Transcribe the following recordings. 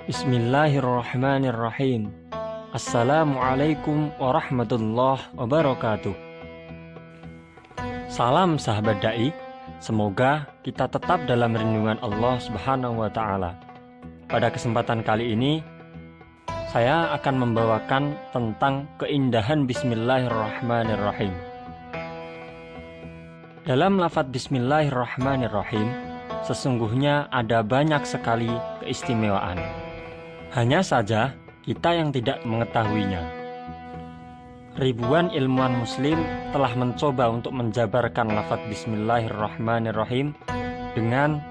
Bismillahirrahmanirrahim. Assalamualaikum warahmatullahi wabarakatuh. Salam sahabat dai. Semoga kita tetap dalam lindungan Allah Subhanahu wa taala. Pada kesempatan kali ini saya akan membawakan tentang keindahan Bismillahirrahmanirrahim. Dalam lafaz Bismillahirrahmanirrahim sesungguhnya ada banyak sekali keistimewaan. Hanya saja kita yang tidak mengetahuinya. Ribuan ilmuwan muslim telah mencoba untuk menjabarkan lafaz Bismillahirrahmanirrahim dengan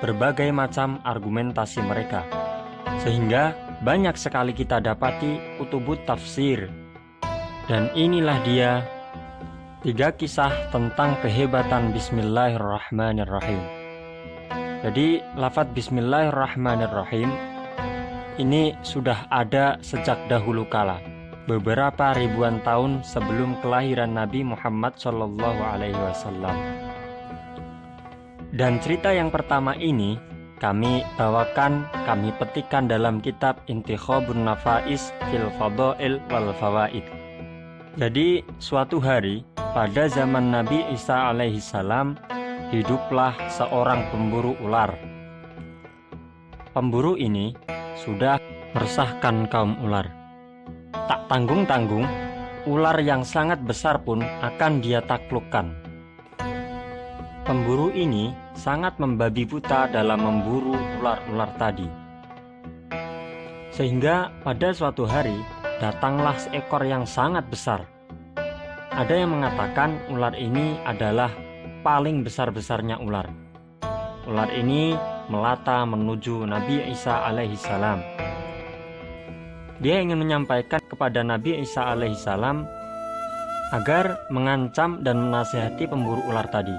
berbagai macam argumentasi mereka, sehingga banyak sekali kita dapati kutubut tafsir. Dan inilah dia 3 kisah tentang kehebatan Bismillahirrahmanirrahim. Jadi lafaz Bismillahirrahmanirrahim ini sudah ada sejak dahulu kala, beberapa ribuan tahun sebelum kelahiran Nabi Muhammad SAW. Dan cerita yang pertama ini kami petikan dalam kitab Intikhabun Nafais fil Fadail wal Fawaid. Jadi suatu hari pada zaman Nabi Isa alaihissalam hiduplah seorang pemburu ular. Pemburu ini sudah meresahkan kaum ular. Tak tanggung-tanggung, ular yang sangat besar pun akan dia taklukkan. Pemburu ini sangat membabi buta dalam memburu ular-ular tadi. Sehingga pada suatu hari datanglah seekor yang sangat besar. Ada yang mengatakan ular ini adalah paling besar-besarnya ular. Ular ini melata menuju Nabi Isa alaihissalam. Dia ingin menyampaikan kepada Nabi Isa alaihissalam agar mengancam dan menasihati pemburu ular tadi.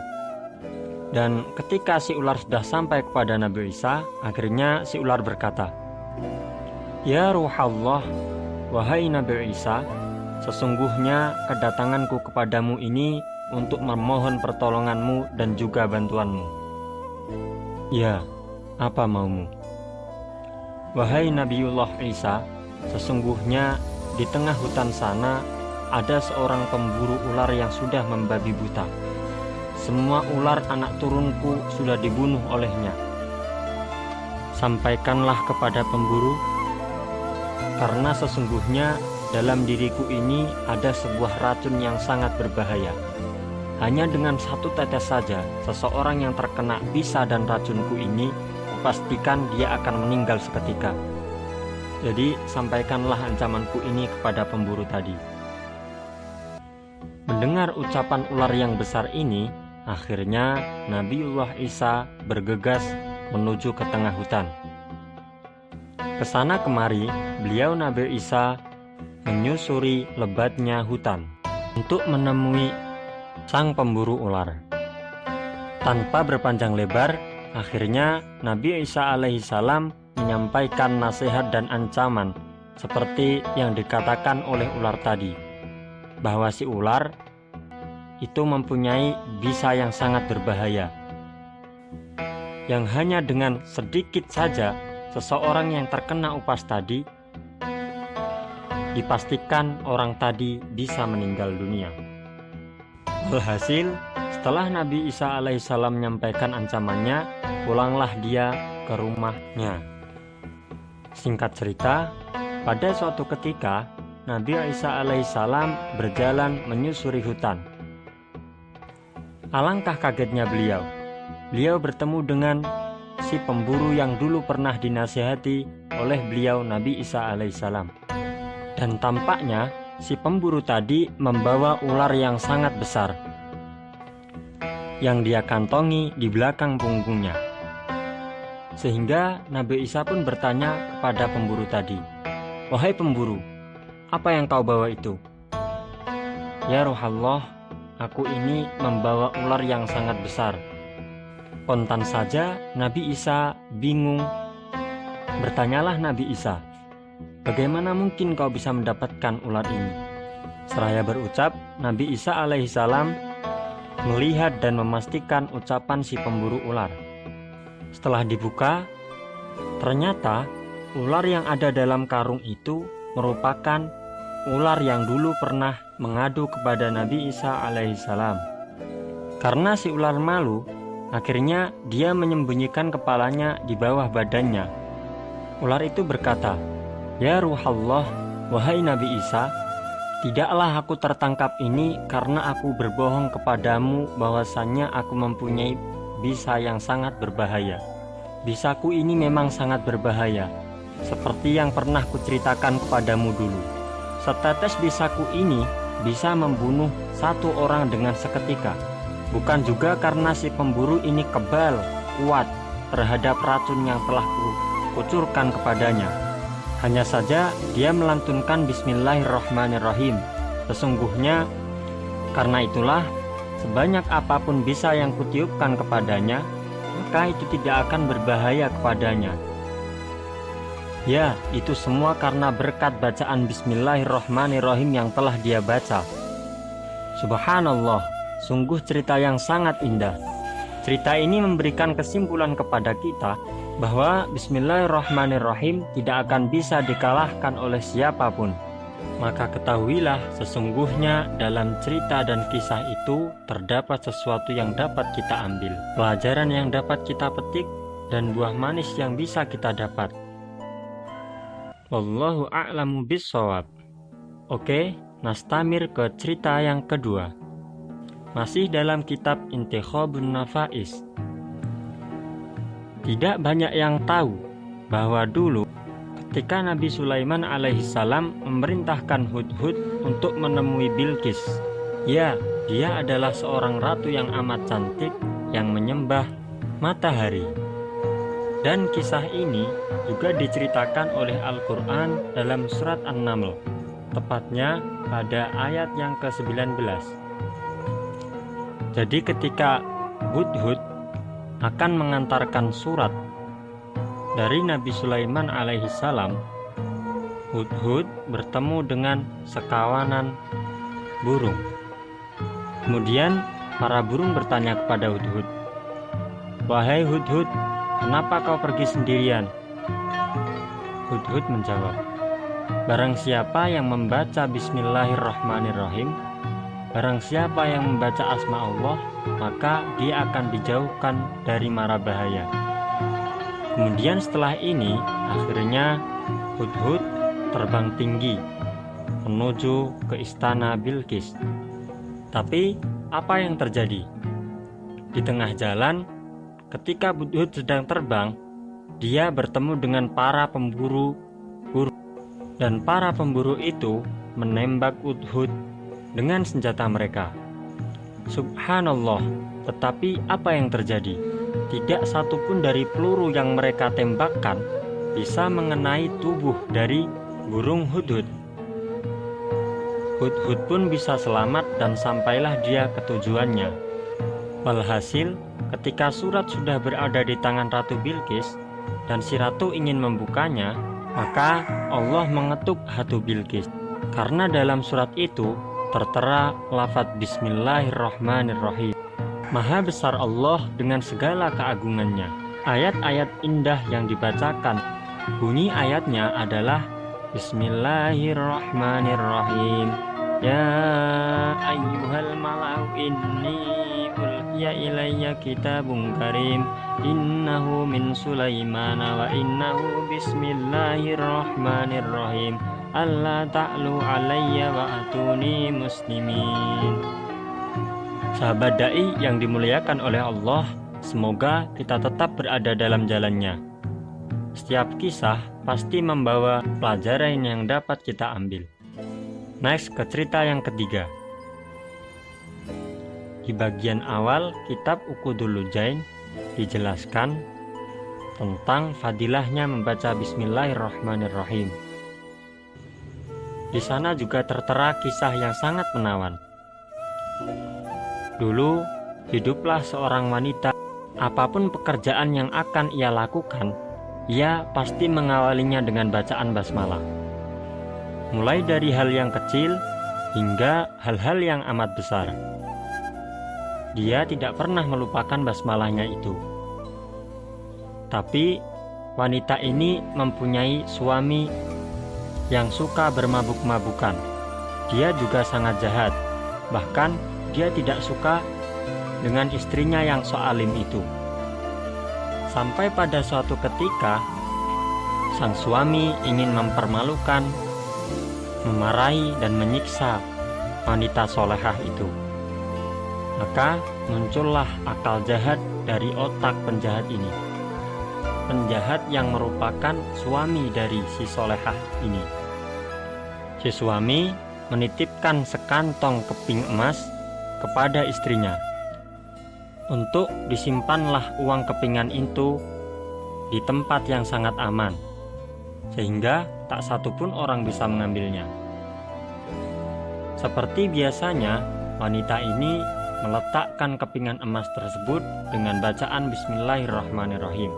Dan ketika si ular sudah sampai kepada Nabi Isa, akhirnya si ular berkata, "Ya Ruhallah, wahai Nabi Isa, sesungguhnya kedatanganku kepadamu ini untuk memohon pertolonganmu dan juga bantuanmu." "Ya, apa maumu?" "Wahai Nabiullah Isa, sesungguhnya di tengah hutan sana ada seorang pemburu ular yang sudah membabi buta. Semua ular anak turunku sudah dibunuh olehnya. Sampaikanlah kepada pemburu, karena sesungguhnya dalam diriku ini ada sebuah racun yang sangat berbahaya. Hanya dengan 1 tetes saja seseorang yang terkena bisa dan racunku ini, pastikan dia akan meninggal seketika. Jadi sampaikanlah ancamanku ini kepada pemburu tadi." Mendengar ucapan ular yang besar ini, akhirnya Nabiullah Isa bergegas menuju ke tengah hutan. Kesana kemari, beliau Nabi Isa menyusuri lebatnya hutan untuk menemui sang pemburu ular. Tanpa berpanjang lebar, akhirnya Nabi Isa alaihissalam menyampaikan nasihat dan ancaman seperti yang dikatakan oleh ular tadi, bahwa si ular itu mempunyai bisa yang sangat berbahaya, yang hanya dengan sedikit saja seseorang yang terkena upas tadi, dipastikan orang tadi bisa meninggal dunia. Alhasil, setelah Nabi Isa alaihissalam menyampaikan ancamannya, pulanglah dia ke rumahnya. Singkat cerita, pada suatu ketika Nabi Isa alaihissalam berjalan menyusuri hutan. Alangkah kagetnya beliau bertemu dengan si pemburu yang dulu pernah dinasihati oleh beliau Nabi Isa alaihissalam. Dan tampaknya si pemburu tadi membawa ular yang sangat besar yang dia kantongi di belakang punggungnya. Sehingga Nabi Isa pun bertanya kepada pemburu tadi, "Wahai pemburu, apa yang kau bawa itu?" "Ya Ruhallah, aku ini membawa ular yang sangat besar." Spontan saja Nabi Isa bingung. Bertanyalah Nabi Isa, "Bagaimana mungkin kau bisa mendapatkan ular ini?" Seraya berucap, Nabi Isa alaihissalam melihat dan memastikan ucapan si pemburu ular. Setelah dibuka, ternyata ular yang ada dalam karung itu merupakan ular yang dulu pernah mengadu kepada Nabi Isa alaihissalam. Karena si ular malu, akhirnya dia menyembunyikan kepalanya di bawah badannya. Ular itu berkata, "Ya Ruhallah, wahai Nabi Isa, tidaklah aku tertangkap ini karena aku berbohong kepadamu bahwasannya aku mempunyai bisa yang sangat berbahaya. Bisaku ini memang sangat berbahaya, seperti yang pernah kuceritakan kepadamu dulu. Setetes bisaku ini bisa membunuh satu orang dengan seketika. Bukan juga karena si pemburu ini kebal, kuat terhadap racun yang telah kucurkan kepadanya. Hanya saja dia melantunkan Bismillahirrahmanirrahim. Sesungguhnya karena itulah sebanyak apapun bisa yang kutiupkan kepadanya, maka itu tidak akan berbahaya kepadanya. Ya, itu semua karena berkat bacaan Bismillahirrahmanirrahim yang telah dia baca." Subhanallah, sungguh cerita yang sangat indah. Cerita ini memberikan kesimpulan kepada kita bahwa Bismillahirrahmanirrahim tidak akan bisa dikalahkan oleh siapapun. Maka ketahuilah, sesungguhnya dalam cerita dan kisah itu terdapat sesuatu yang dapat kita ambil, pelajaran yang dapat kita petik, dan buah manis yang bisa kita dapat. Wallahu a'lamu bissawab. Oke, nastamir ke cerita yang kedua. Masih dalam kitab Intikhabun Nafais. Tidak banyak yang tahu bahwa dulu ketika Nabi Sulaiman alaihissalam memerintahkan Hudhud untuk menemui Bilqis. Ya, dia adalah seorang ratu yang amat cantik yang menyembah matahari. Dan kisah ini juga diceritakan oleh Al-Quran dalam surat An-Naml, tepatnya pada ayat yang ke-19. Jadi ketika Hudhud akan mengantarkan surat dari Nabi Sulaiman alaihissalam, Hudhud bertemu dengan sekawanan burung. Kemudian para burung bertanya kepada Hudhud, "Wahai Hudhud, kenapa kau pergi sendirian?" Hudhud menjawab, "Barang siapa yang membaca Bismillahirrahmanirrahim, barang siapa yang membaca asma Allah, maka dia akan dijauhkan dari mara bahaya." Kemudian setelah ini, akhirnya Hudhud terbang tinggi menuju ke istana Bilqis. Tapi apa yang terjadi? Di tengah jalan, ketika Hudhud sedang terbang, dia bertemu dengan para pemburu burung. Dan para pemburu itu menembak Hudhud dengan senjata mereka. Subhanallah, tetapi apa yang terjadi? Tidak satupun dari peluru yang mereka tembakkan bisa mengenai tubuh dari burung Hudhud. Hudhud pun bisa selamat dan sampailah dia ke tujuannya. Walhasil, ketika surat sudah berada di tangan Ratu Bilqis dan si ratu ingin membukanya, maka Allah mengetuk hati Bilqis. Karena dalam surat itu tertera lafaz Bismillahirrahmanirrahim. Maha besar Allah dengan segala keagungannya. Ayat-ayat indah yang dibacakan, bunyi ayatnya adalah Bismillahirrahmanirrahim. Ya ayyuhal mala'u inni ulqiya ilayya kitabun karim innahu min Sulaimana wa innahu bismillahirrahmanirrahim alla ta'lu alayya wa atuni muslimin. Sahabat dai yang dimuliakan oleh Allah, semoga kita tetap berada dalam jalannya. Setiap kisah pasti membawa pelajaran yang dapat kita ambil. Next ke cerita yang ketiga. Di bagian awal kitab Uqudul Lujain dijelaskan tentang fadilahnya membaca Bismillahirrahmanirrahim. Di sana juga tertera kisah yang sangat menawan. Dulu hiduplah seorang wanita, apapun pekerjaan yang akan ia lakukan, ia pasti mengawalinya dengan bacaan basmalah. Mulai dari hal yang kecil hingga hal-hal yang amat besar. Dia tidak pernah melupakan basmalahnya itu. Tapi wanita ini mempunyai suami yang suka bermabuk-mabukan. Dia juga sangat jahat. Bahkan dia tidak suka dengan istrinya yang so alim itu. Sampai pada suatu ketika, sang suami ingin mempermalukan, memarahi dan menyiksa wanita solehah itu. Maka muncullah akal jahat dari otak penjahat ini. Penjahat yang merupakan suami dari si solehah ini. Si suami menitipkan sekantong keping emas kepada istrinya untuk disimpanlah uang kepingan itu di tempat yang sangat aman, sehingga tak satu pun orang bisa mengambilnya. Seperti biasanya, wanita ini meletakkan kepingan emas tersebut dengan bacaan Bismillahirrahmanirrahim.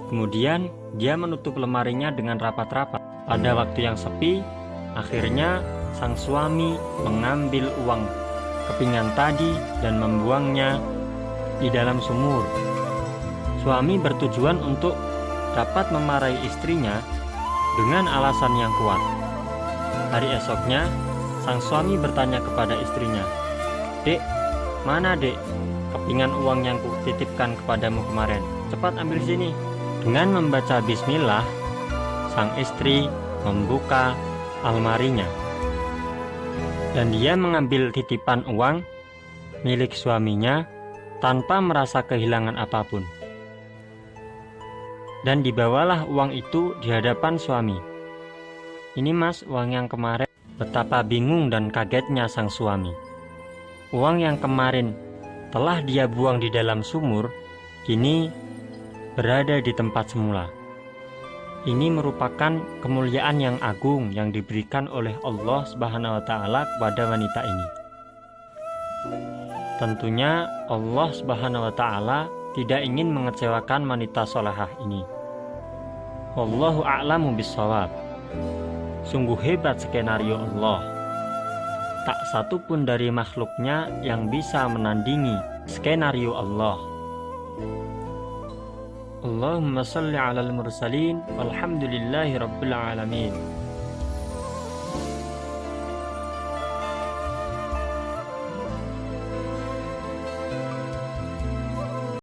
Kemudian dia menutup lemarinya dengan rapat-rapat. Pada waktu yang sepi, akhirnya sang suami mengambil uang kepingan tadi dan membuangnya di dalam sumur. Suami bertujuan untuk dapat memarahi istrinya dengan alasan yang kuat. Hari esoknya, sang suami bertanya kepada istrinya, "Dek, mana dek kepingan uang yang kutitipkan kepadamu kemarin? Cepat ambil sini." Dengan membaca bismillah, sang istri membuka almarinya dan dia mengambil titipan uang milik suaminya tanpa merasa kehilangan apapun. Dan dibawalah uang itu di hadapan suami. "Ini mas, uang yang kemarin." Betapa bingung dan kagetnya sang suami. Uang yang kemarin telah dia buang di dalam sumur, kini berada di tempat semula. Ini merupakan kemuliaan yang agung yang diberikan oleh Allah Subhanahu wa Ta'ala kepada wanita ini. Tentunya Allah Subhanahu wa Ta'ala tidak ingin mengecewakan wanita solehah ini. Wallahu a'lamu bissawab. Sungguh hebat skenario Allah. Tak satu pun dari makhluknya yang bisa menandingi skenario Allah. Allahumma salli alal mursalin walhamdulillahi rabbil alamin.